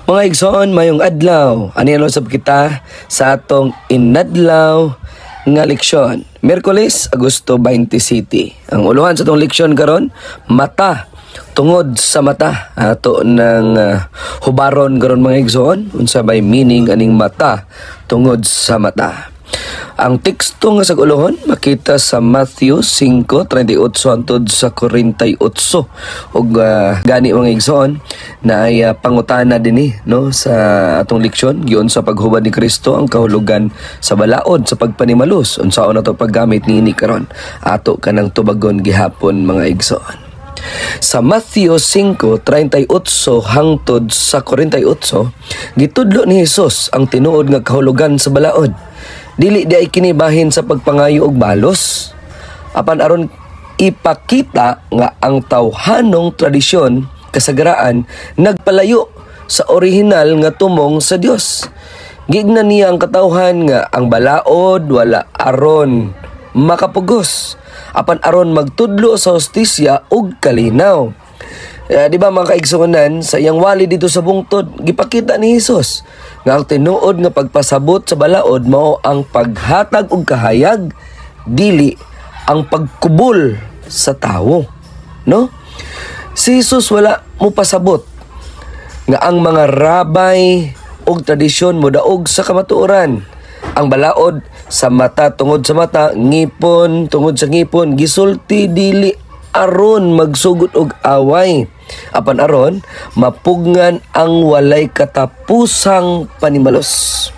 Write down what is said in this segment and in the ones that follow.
Mga igsoon, mayong adlaw. Ano sab kita sa atong inadlaw nga leksyon. Miyerkules, Agosto 20 City. Ang uluhan sa atong leksyon karon, mata. Tungod sa mata. Ato ng hubaron karon mga igsoon. Unsa may meaning aning mata tungod sa mata. Ang teksto nga sa uluhon makita sa Matthew 5:38 hangtod sa 48 ug gani mga igsoon na ay pangutana dinhi no sa atong leksyon giun sa paghubad ni Kristo ang kahulugan sa balaod sa pagpanimalus unsaon nato paggamit niini karon ato kanang tubagon gihapon mga igsoon. Sa Matthew 5:38 hangtod sa 48 gitudlo ni Hesus ang tinuod nga kahulugan sa balaod. Dili di ay kinibahin sa pagpangayo og balos. Apan aron ipakita nga ang tawhanong tradisyon kasagaraan nagpalayo sa orihinal nga tumong sa Dios. Giignan niya ang katawhan nga ang balaod wala aron makapugos. Apan aron magtudlo sa hustisya ug kalinaw. Di ba mga kaigsunan, sa iyang wali dito sa bungtod, gipakita ni Hesus nga ang tinuod nga pagpasabot sa balaod mao ang paghatag og kahayag, dili ang pagkubol sa tawo. No? Si Hesus wala mo pasabot nga ang mga rabay og tradisyon mo daog sa kamatuoran. Ang balaod sa mata tungod sa mata, ngipon tungod sa ngipon, gisulti dili aron magsugot og away. Apan aron mapugngan ang walay katapusang panimalos.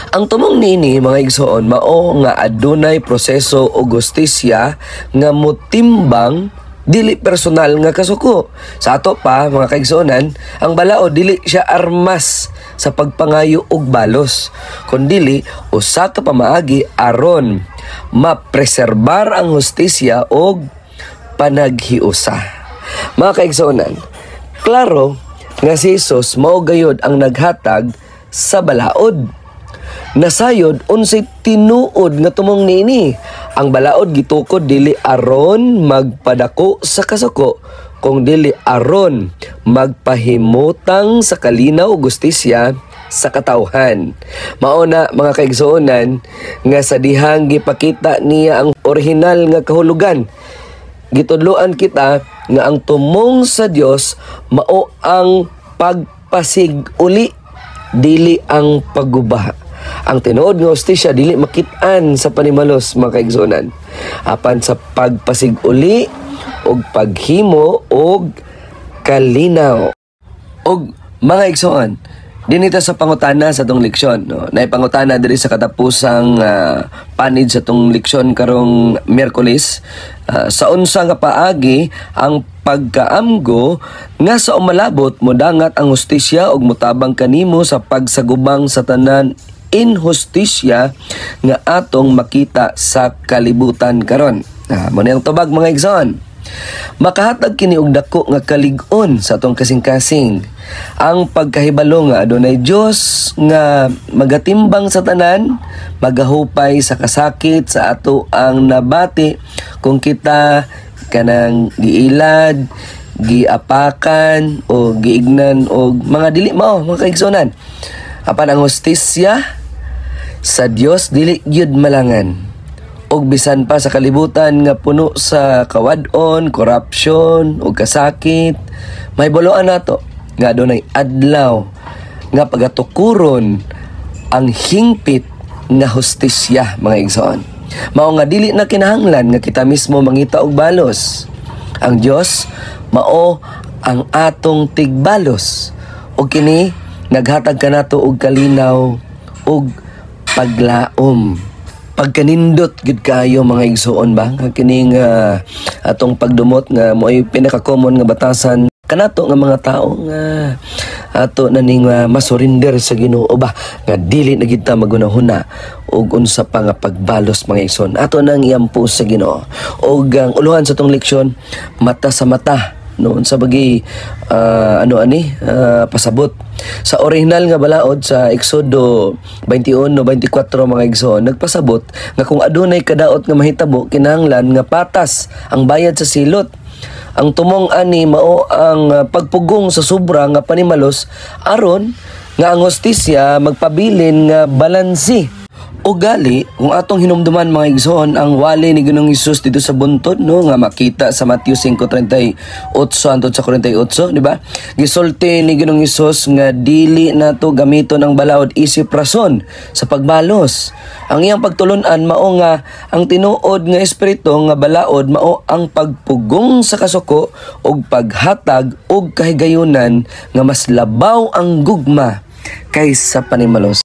Ang tumong nini mga igsoon mao nga adunay proseso o hustisya nga motimbang dili personal nga kasuko. Sa ato pa mga kaigsoonan, ang balaod dili siya armas sa pagpangayo og balos, kundi usa ka pamaagi aron mapreserbar ang hustisya og panaghiusa. Mga kaigsoonan, klaro nga si Jesus mao gayod ang naghatag sa balaod. Nasayod unsay tinuod nga tumong niini. Ang balaod gitukod dili aron magpadako sa kasuko, kung dili aron magpahimutang sa kalinaw ug hustisya sa katawhan. Mao na mga kaigsoonan nga sa dihang gipakita niya ang orihinal nga kahulugan. Gitudloan kita nga ang tumong sa Dios mao ang pagpasig-uli, dili ang pagguba. Ang tinuod nga hustisya dili makit-an sa panimalos mga kaigsoonan, apan sa pagpasig-uli og paghimo og kalinaw. Og mga igsoon, dinita sa pangutana sa tong leksyon, no? Naipangutana diri sa katapusang panid sa tong leksyon karong Miyerkules, sa unsa nga paagi ang pagkaamgo nga sa umalabot modangat ang hustisya ug motabang kanimo sa pagsagubang sa tanan inhustisya nga atong makita sa kalibutan karon. Mo na ang tubag mga igsoon. Makahatag kini og dako nga kalig-on sa atong kasing-kasing ang pagkahibalo nga adunay Dios nga magatimbang sa tanan, magahupay sa kasakit sa ato ang nabati kung kita kanang giilad, giapakan o giignan og mga dili mao mga kaigsonan. Apan ang hustisya sa Dios dili gyud malangan. Og bisan pa sa kalibutan nga puno sa kawad-on, korupsyon ug kasakit, may buluan nato nga adunay adlaw nga pagatukuron ang hingpit nga hustisya mga igsoon. Mao nga dili na kinahanglan nga kita mismo mangita og balos. Ang Dios mao ang atong tigbalos. Og kini naghatag kanato og kalinaw og paglaom. Pagkanindot gid kayo mga igsoon ba kining atong pagdumot nga mo'y pinaka-common nga batasan kanato nga mga tao nga ato na ning masurinder sa Ginoo ba nga dili na gid ta magunahuna og unsa pa nga pagbalos mga igsoon ato nang iampo sa Ginoo. Og ang uluhan sa tong leksyon mata sa mata noon sa bagi pasabot sa original nga balaod sa Exodo 21:24 mga igsoon nagpasabot nga kung adunay kadaot nga mahitabo kinahanglan nga patas ang bayad sa silot Ang tumong ani mao ang pagpugong sa sobra nga panimalos aron nga ang hostisya magpabilin nga balansi. O gali, kung atong hinumduman mga igsoon ang wali ni Ginoong Hesus dito sa buntod, no, nga makita sa Matthew 5:38 hangtod sa 48, di ba? Gisulti ni Ginoong Hesus nga dili nato gamiton ang balaod isip rason sa pagbalos. Ang iyang pagtulon-an mao nga ang tinuod nga espiritu nga balaod mao ang pagpugong sa kasuko ug paghatag og kahigayunan nga mas labaw ang gugma kaysa panimalos.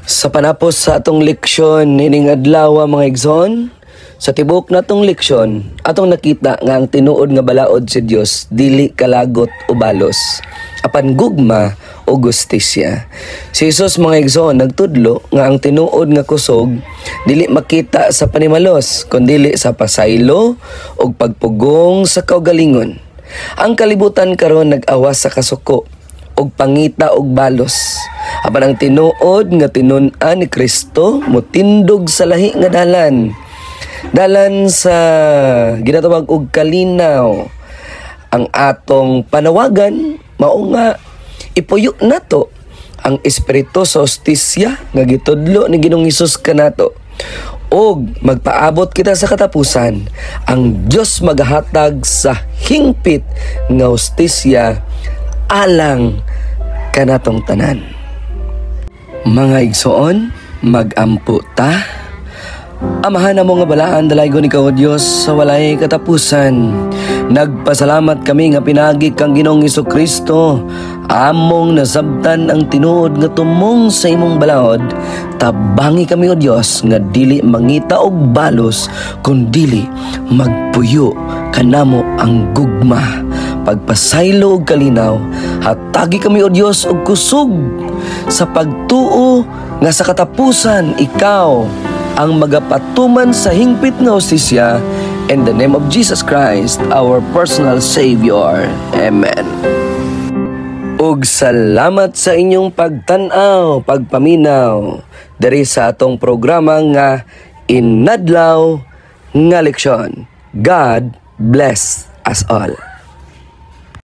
Sa panapos sa atong leksyon nining adlaw mga igsoon, sa tibok natong leksyon, atong nakita nga ang tinuod nga balaod si Dios dili kalagot o balos, apan gugma o gustisya. Si Jesus mga igsoon nagtudlo nga ang tinuod nga kusog dili makita sa panimalos, kundi sa pasaylo o pagpugong sa kaugalingon. Ang kalibutan karon nag-awas sa kasuko og pangita og balos. Apan ang tinuod nga tinun-an ni Kristo motindog sa lahi nga dalan. Dalan sa ginatawag og kalinaw. Ang atong panawagan mao nga ipuyo nato ang espiritu sa hostisya nga gitudlo ni Ginoong Hesus kanato. Og magpaabot kita sa katapusan, ang Dios magahatag sa hingpit nga hostisya alang kanatong tanan. Mga igsoon, mag-ampo ta. Amahan na mo nga balaan dalaygon ikaw o Diyos sa walay katapusan. Nagpasalamat kami nga pinagi kang Ginoong Hesukristo. Among nasabtan ang tinuod nga tumong sa imong balaod. Tabangi kami o Diyos nga dili mangita og balos, kundili magpuyo kanamo ang gugma. Pagpasaylo og kalinaw, hatagi kami o Diyos og kusog sa pagtuo nga sa katapusan ikaw ang magapatuman sa hingpit nga hostisya. In the name of Jesus Christ, our personal Savior. Amen. Ug salamat sa inyong pagtan-aw, pagpaminaw diri sa atong programa nga Inadlaw nga Leksyon. God bless us all.